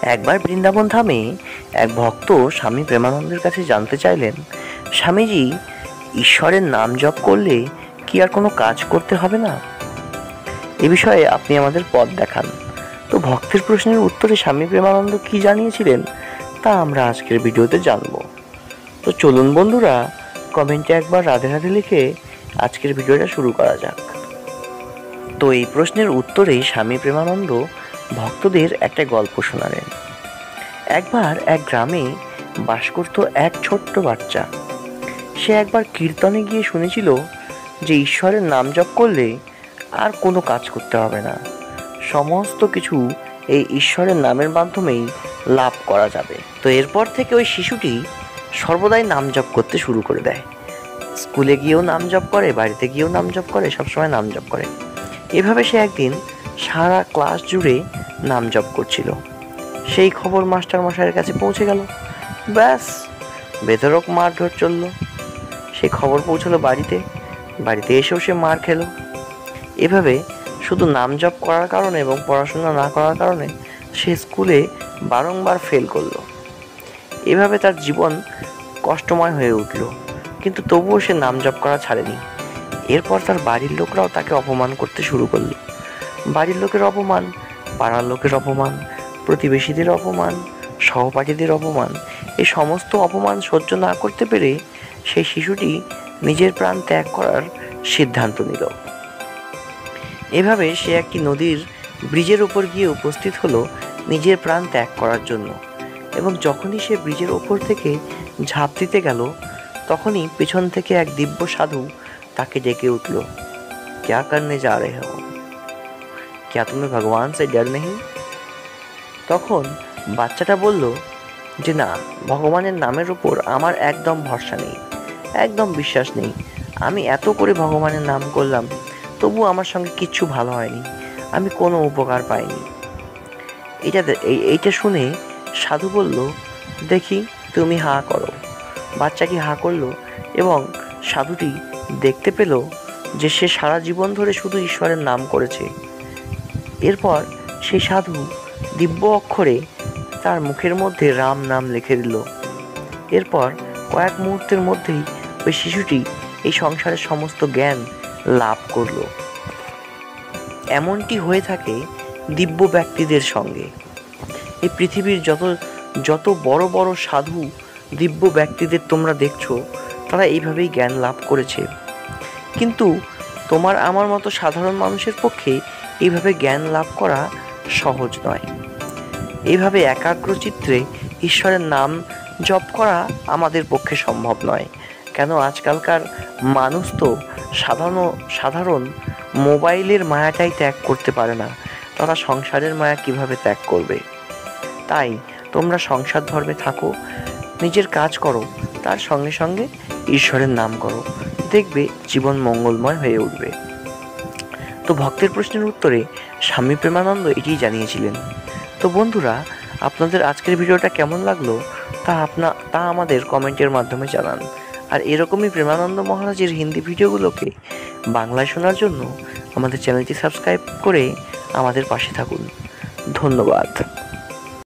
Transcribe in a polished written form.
একবার বৃন্দাবন ধামে এক ভক্ত স্বামী প্রেমানন্দের কাছে জানতে চাইলেন, স্বামীজি, ঈশ্বরের নাম জপ করলে কি আর কোনো কাজ করতে হবে না? এ বিষয়ে আপনি আমাদের পথ দেখান। তো ভক্তের প্রশ্নের উত্তরে স্বামী প্রেমানন্দ কি জানিয়েছিলেন তা আমরা আজকের ভিডিওতে জানব। তো চলুন বন্ধুরা, কমেন্টে একবার রাধে রাধে লিখে আজকের ভিডিওটা শুরু করা যাক। তো এই প্রশ্নের উত্তরে স্বামী প্রেমানন্দ ভক্তদের একটা গল্প শোনালেন। একবার এক গ্রামে বাস করত এক ছোট্ট বাচ্চা। সে একবার কীর্তনে গিয়ে শুনেছিল যে ঈশ্বরের নাম জপ করলে আর কোনো কাজ করতে হবে না, সমস্ত কিছু এই ঈশ্বরের নামের মাধ্যমেই লাভ করা যাবে। তো এরপর থেকে ওই শিশুটি সর্বদাই নাম জপ করতে শুরু করে দেয়। স্কুলে গিয়েও নাম জপ করে, বাড়িতে গিয়েও নাম জপ করে, সবসময় নাম জপ করে। এভাবে সে একদিন সারা ক্লাস জুড়ে নাম জপ করছিল। সেই খবর মাস্টারমশাইয়ের কাছে পৌঁছে গেল। ব্যাস, বেধড়ক মারধর চলল। সেই খবর পৌঁছলো বাড়িতে, বাড়িতে এসেও সে মার খেলো। এভাবে শুধু নাম জপ করার কারণে এবং পড়াশোনা না করার কারণে সে স্কুলে বারংবার ফেল করলো। এভাবে তার জীবন কষ্টময় হয়ে উঠল, কিন্তু তবুও সে নাম জপ করা ছাড়েনি। এরপর তার বাড়ির লোকরাও তাকে অপমান করতে শুরু করলো। বাড়ির লোকের অপমান, পাড়ার লোকের অপমান, প্রতিবেশীদের অপমান, সহপাঠীদের অপমান, এই সমস্ত অপমান সহ্য না করতে পেরে সেই শিশুটি নিজের প্রাণ ত্যাগ করার সিদ্ধান্ত নিল। এভাবে সে একটি নদীর ব্রিজের ওপর গিয়ে উপস্থিত হলো নিজের প্রাণ ত্যাগ করার জন্য। এবং যখনই সে ব্রিজের ওপর থেকে ঝাঁপ দিতে গেল, তখনই পেছন থেকে এক দিব্য সাধু তাকে ডেকে উঠল, ক্যা করনে যা রহে হো, ক্যা তুমি ভগবান সে ডর নেই? তখন বাচ্চাটা বলল যে না, ভগবানের নামের উপর আমার একদম ভরসা নেই, একদম বিশ্বাস নেই। আমি এত করে ভগবানের নাম করলাম, তবু আমার সঙ্গে কিচ্ছু ভালো হয়নি, আমি কোনো উপকার পাইনি। এইটা শুনে সাধু বলল, দেখি তুমি হা করো। বাচ্চাটি হা করলো এবং সাধুটি দেখতে পেল যে সে সারা জীবন ধরে শুধু ঈশ্বরের নাম করেছে। এরপর সেই সাধু দিব্য অক্ষরে তার মুখের মধ্যে রাম নাম লিখে দিল। এরপর কয়েক মুহূর্তের মধ্যেই ওই শিশুটি এই সংসারের সমস্ত জ্ঞান লাভ করল। এমনটি হয়ে থাকে দিব্য ব্যক্তিদের সঙ্গে। এই পৃথিবীর যত বড় বড় সাধু দিব্য ব্যক্তিদের তোমরা দেখছো, তারা এইভাবেই জ্ঞান লাভ করেছে। কিন্তু তোমার আমার মতো সাধারণ মানুষের পক্ষে এইভাবে জ্ঞান লাভ করা সহজ নয়। এইভাবে একাগ্রচিত্তে ঈশ্বরের নাম জপ করা আমাদের পক্ষে সম্ভব নয়। কেন আজকালকার মানুষ তো সাধারণ মোবাইলের মায়াটাই ত্যাগ করতে পারে না, তারা সংসারের মায়া কিভাবে ত্যাগ করবে? তাই তোমরা সংসার ধর্মে থাকো, নিজের কাজ করো, তার সঙ্গে সঙ্গে ঈশ্বরের নাম করো, দেখবে জীবন মঙ্গলময় হয়ে উঠবে। তো ভক্তের প্রশ্নের উত্তরে স্বামী প্রেমানন্দ এটিই জানিয়েছিলেন। তো বন্ধুরা, আপনাদের আজকের ভিডিওটা কেমন লাগলো তা আমাদের কমেন্টের মাধ্যমে জানান। আর এরকমই প্রেমানন্দ মহারাজের হিন্দি ভিডিওগুলোকে বাংলায় শোনার জন্য আমাদের চ্যানেলটি সাবস্ক্রাইব করে আমাদের পাশে থাকুন। ধন্যবাদ।